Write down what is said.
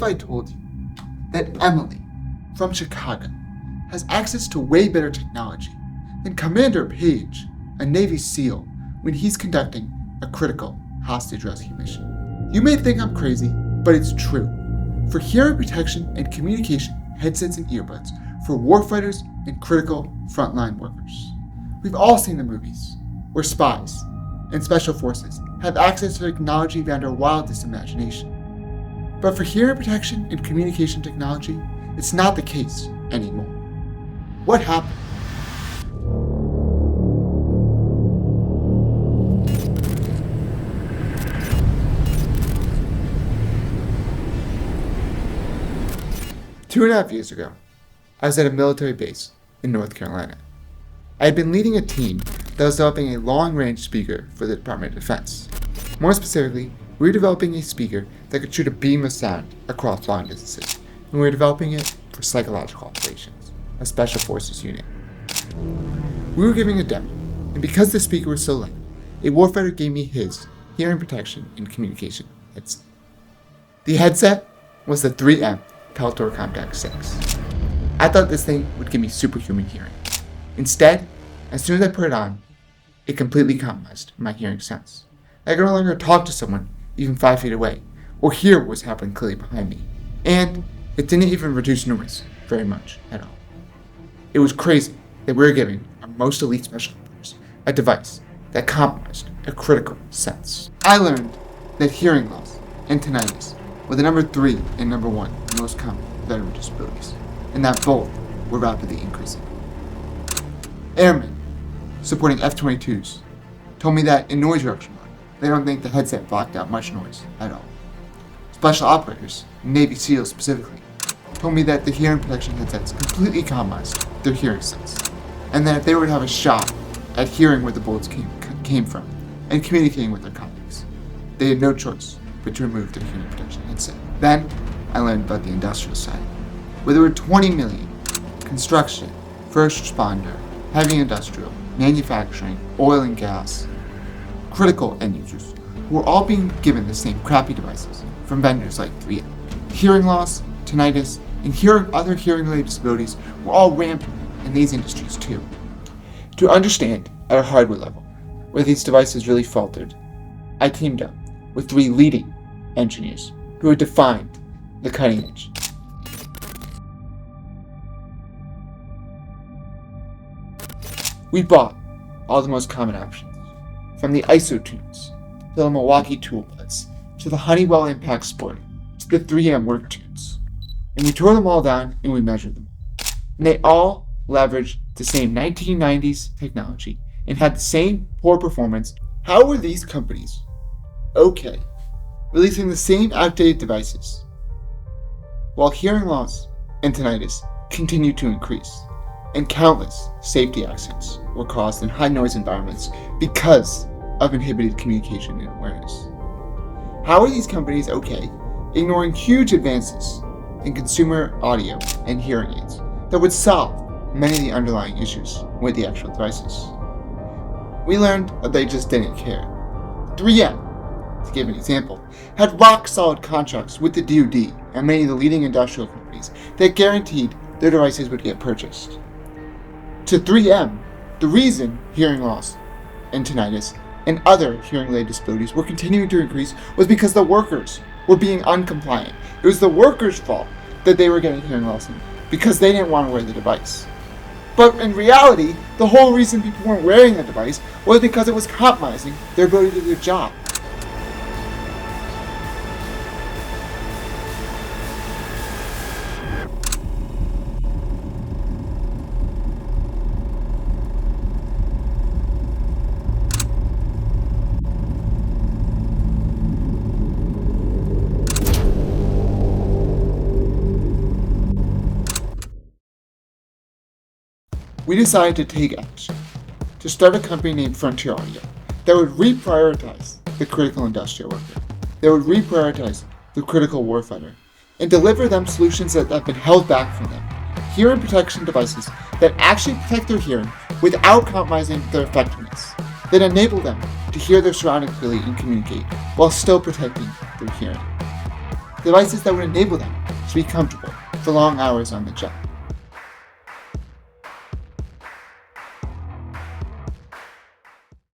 if I told you that Emily from Chicago has access to way better technology than Commander Page, a Navy SEAL, when he's conducting a critical hostage rescue mission? You may think I'm crazy, but it's true. For hearing protection and communication headsets and earbuds for warfighters and critical frontline workers. We've all seen the movies where spies and special forces have access to technology beyond our wildest imagination. But for hearing protection and communication technology, it's not the case anymore. What happened? Two and a half years ago, I was at a military base in North Carolina. I had been leading a team that was developing a long-range speaker for the Department of Defense. More specifically, we were developing a speaker that could shoot a beam of sound across long distances, and we were developing it for psychological operations, a special forces unit. We were giving a demo, and because the speaker was so loud, a warfighter gave me his hearing protection and communication headset. The headset was the 3M Peltor Compact 6. I thought this thing would give me superhuman hearing. Instead, as soon as I put it on, it completely compromised my hearing sense. I could no longer talk to someone even 5 feet away, or hear what was happening clearly behind me. And it didn't even reduce noise very much at all. It was crazy that we were giving our most elite special operators a device that compromised a critical sense. I learned that hearing loss and tinnitus were the number 3 and number 1 most common veteran disabilities, and that both were rapidly increasing. Airmen supporting F-22s told me that in noise reduction mode, they don't think the headset blocked out much noise at all. Special operators, Navy SEALs specifically, told me that the hearing protection headsets completely compromised their hearing sense, and that if they were to have a shot at hearing where the bullets came from and communicating with their colleagues, they had no choice but to remove their hearing protection headset. Then, I learned about the industrial side, where there were 20 million construction, first responder, heavy industrial, manufacturing, oil and gas, critical end users, who were all being given the same crappy devices from vendors like 3M. Hearing loss, tinnitus, and other hearing-related disabilities were all rampant in these industries too. To understand at a hardware level where these devices really faltered, I teamed up with 3 leading engineers who had defined the cutting edge. We bought all the most common options, from the ISO tunes, to the Milwaukee tool buds, to the Honeywell Impact Sport, to the 3M work tunes. And we tore them all down and we measured them. And they all leveraged the same 1990s technology and had the same poor performance. How were these companies okay releasing the same outdated devices while hearing loss and tinnitus continued to increase, and countless safety accidents were caused in high noise environments because of inhibited communication and awareness? How are these companies okay ignoring huge advances in consumer audio and hearing aids that would solve many of the underlying issues with the actual devices? We learned that they just didn't care. 3M, to give an example, had rock-solid contracts with the DoD and many of the leading industrial companies that guaranteed their devices would get purchased. To 3M, the reason hearing loss and tinnitus and other hearing-related disabilities were continuing to increase was because the workers were being uncompliant. It was the workers' fault that they were getting hearing loss because they didn't want to wear the device. But in reality, the whole reason people weren't wearing the device was because it was compromising their ability to do their job. We decided to take action, to start a company named Frontier Audio that would reprioritize the critical industrial worker, that would reprioritize the critical warfighter, and deliver them solutions that have been held back from them. Hearing protection devices that actually protect their hearing without compromising their effectiveness, that enable them to hear their surroundings clearly and communicate while still protecting their hearing. devices that would enable them to be comfortable for long hours on the job.